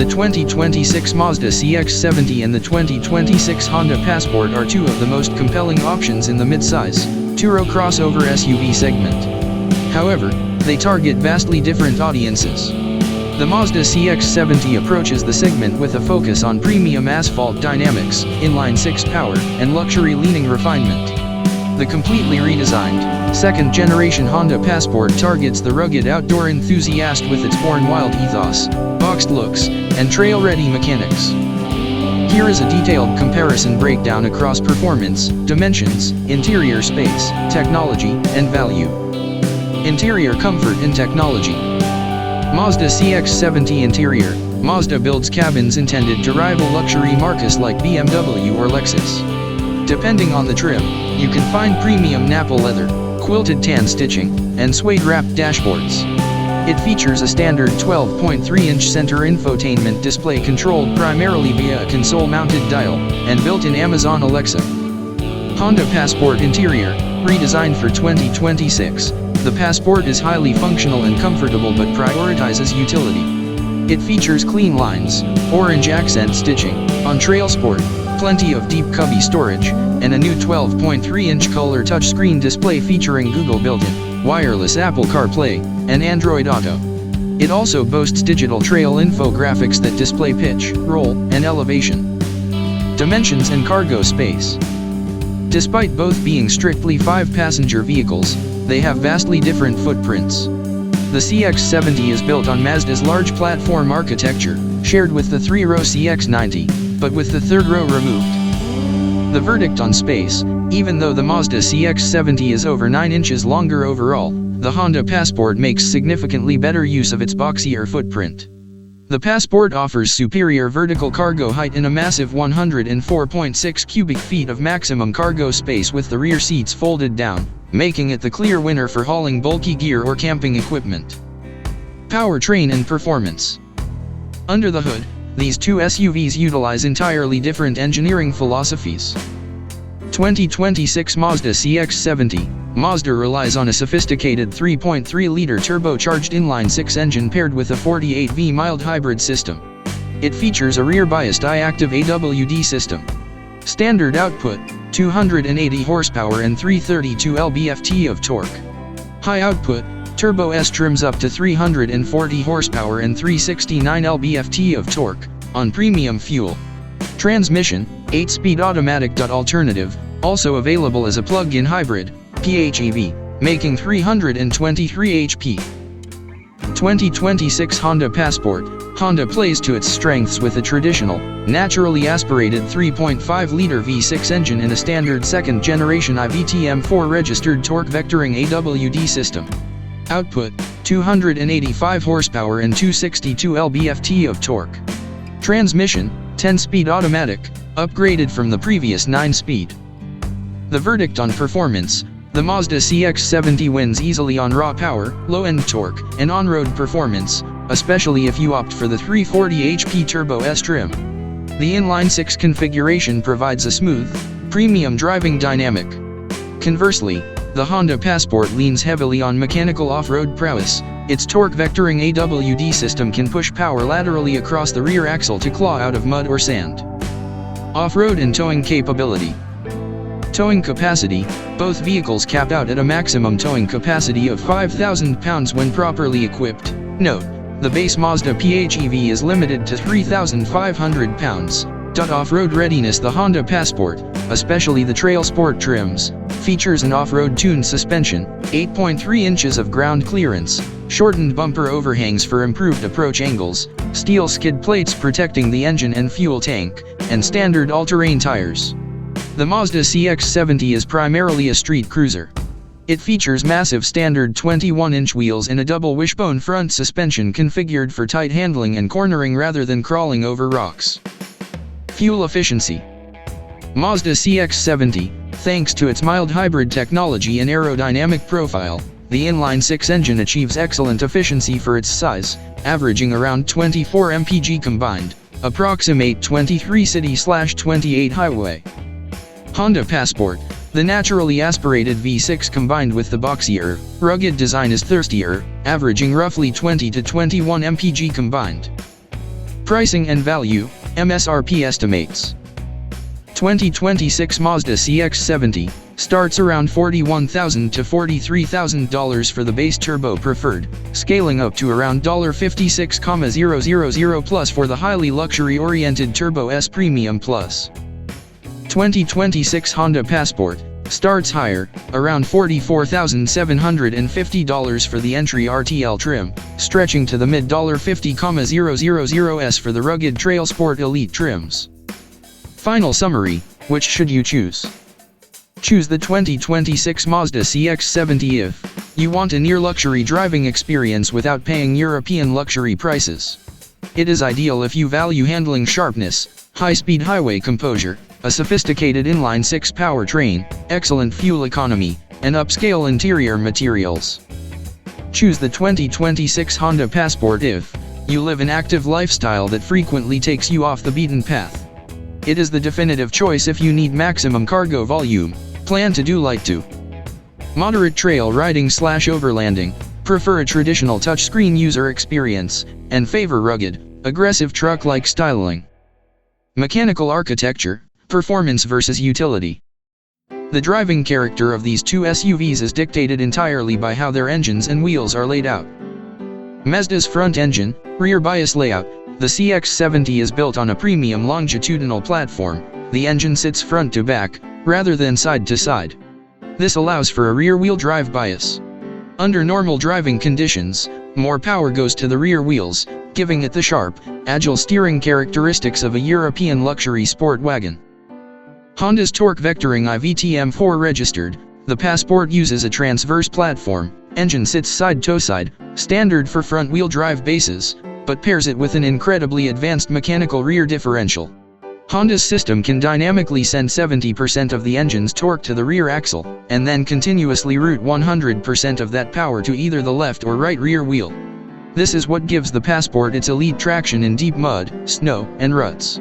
The 2026 Mazda CX-70 and the 2026 Honda Passport are two of the most compelling options in the midsize, two-row crossover SUV segment. However, they target vastly different audiences. The Mazda CX-70 approaches the segment with a focus on premium asphalt dynamics, inline-six power, and luxury-leaning refinement. The completely redesigned, second-generation Honda Passport targets the rugged outdoor enthusiast with its born wild ethos, boxed looks, and trail-ready mechanics. Here is a detailed comparison breakdown across performance, dimensions, interior space, technology, and value. Interior comfort and technology. Mazda CX-70 interior. Mazda builds cabins intended to rival luxury marques like BMW or Lexus. Depending on the trim, you can find premium Nappa leather, quilted tan stitching, and suede-wrapped dashboards. It features a standard 12.3-inch center infotainment display controlled primarily via a console-mounted dial, and built-in Amazon Alexa. Honda Passport interior, redesigned for 2026. The Passport is highly functional and comfortable but prioritizes utility. It features clean lines, orange accent stitching, on TrailSport, plenty of deep cubby storage, and a new 12.3-inch color touchscreen display featuring Google built-in, wireless Apple CarPlay, and Android Auto. It also boasts digital trail infographics that display pitch, roll, and elevation. Dimensions and cargo space. Despite both being strictly 5-passenger vehicles, they have vastly different footprints. The CX-70 is built on Mazda's large platform architecture, shared with the 3-row CX-90, but with the 3rd row removed. The verdict on space: even though the Mazda CX-70 is over 9 inches longer overall, the Honda Passport makes significantly better use of its boxier footprint. The Passport offers superior vertical cargo height and a massive 104.6 cubic feet of maximum cargo space with the rear seats folded down, making it the clear winner for hauling bulky gear or camping equipment. Powertrain and performance. Under the hood, these two SUVs utilize entirely different engineering philosophies. 2026 Mazda CX-70. Mazda relies on a sophisticated 3.3-liter turbocharged inline-six engine paired with a 48V mild hybrid system. It features a rear-biased I-active AWD system. Standard output: 280 horsepower and 332 lb-ft of torque. High output: Turbo S trims up to 340 horsepower and 369 lb-ft of torque, on premium fuel. Transmission: 8-speed automatic. Alternative, also available as a plug-in hybrid, PHEV, making 323 HP. 2026 Honda Passport. Honda plays to its strengths with a traditional, naturally aspirated 3.5-liter V6 engine and a standard second-generation IVTM4 registered torque vectoring AWD system. Output: 285 horsepower and 262 lb-ft of torque. Transmission: 10-speed automatic, upgraded from the previous 9-speed. The verdict on performance: the Mazda CX-70 wins easily on raw power, low-end torque, and on-road performance, especially if you opt for the 340 HP Turbo S trim. The inline-six configuration provides a smooth, premium driving dynamic. Conversely, the Honda Passport leans heavily on mechanical off-road prowess. Its torque vectoring AWD system can push power laterally across the rear axle to claw out of mud or sand. Off-road and towing capability. Towing capacity: both vehicles cap out at a maximum towing capacity of 5,000 pounds when properly equipped. Note: the base Mazda PHEV is limited to 3,500 pounds. Off-road readiness: the Honda Passport, especially the TrailSport trims, features an off-road tuned suspension, 8.3 inches of ground clearance, shortened bumper overhangs for improved approach angles, steel skid plates protecting the engine and fuel tank, and standard all-terrain tires. The Mazda CX-70 is primarily a street cruiser. It features massive standard 21-inch wheels and a double wishbone front suspension configured for tight handling and cornering rather than crawling over rocks. Fuel efficiency. Mazda CX-70, thanks to its mild hybrid technology and aerodynamic profile, the inline-six engine achieves excellent efficiency for its size, averaging around 24 mpg combined, approximate 23 city/28 highway. Honda Passport. The naturally aspirated V6 combined with the boxier, rugged design is thirstier, averaging roughly 20 to 21 mpg combined. Pricing and value, MSRP estimates. 2026 Mazda CX-70 starts around $41,000 to $43,000 for the base turbo preferred, scaling up to around $56,000 plus for the highly luxury-oriented Turbo S Premium Plus. 2026 Honda Passport starts higher, around $44,750 for the entry RTL trim, stretching to the mid $50,000 for the rugged TrailSport Elite trims. Final summary, which should you choose? Choose the 2026 Mazda CX-70 if you want a near-luxury driving experience without paying European luxury prices. It is ideal if you value handling sharpness, high-speed highway composure, a sophisticated inline-six powertrain, excellent fuel economy, and upscale interior materials. Choose the 2026 Honda Passport if you live an active lifestyle that frequently takes you off the beaten path. It is the definitive choice if you need maximum cargo volume, plan to do light to moderate trail riding / overlanding, prefer a traditional touchscreen user experience, and favor rugged, aggressive truck-like styling. Mechanical architecture, performance versus utility. The driving character of these two SUVs is dictated entirely by how their engines and wheels are laid out. Mazda's front engine, rear bias layout. The CX-70 is built on a premium longitudinal platform. The engine sits front to back, rather than side to side. This allows for a rear-wheel drive bias. Under normal driving conditions, more power goes to the rear wheels, giving it the sharp, agile steering characteristics of a European luxury sport wagon. Honda's torque vectoring IVTM4 registered, the Passport uses a transverse platform, engine sits side-to-side, standard for front-wheel drive bases, but pairs it with an incredibly advanced mechanical rear differential. Honda's system can dynamically send 70% of the engine's torque to the rear axle, and then continuously route 100% of that power to either the left or right rear wheel. This is what gives the Passport its elite traction in deep mud, snow, and ruts.